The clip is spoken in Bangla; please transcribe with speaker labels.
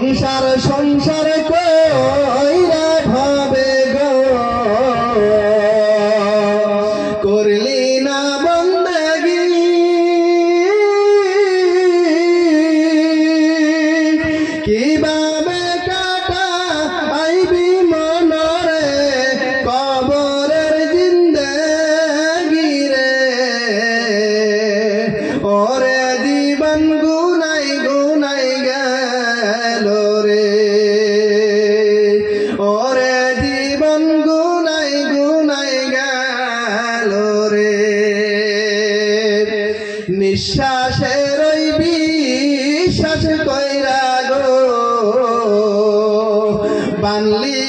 Speaker 1: সংসার কইরা ভাবে গো করলি না বন্দেগি কিভাবে কাটা আইবি মনরে কবরের জিন্দেগি রে ওরে জীবন গুনাই গুনাই গেল রে ওরে জীবন গুনাই গুনাই গেল রে নিঃশ্বাসের ওই বিশ্বাস কইরা গো বানলি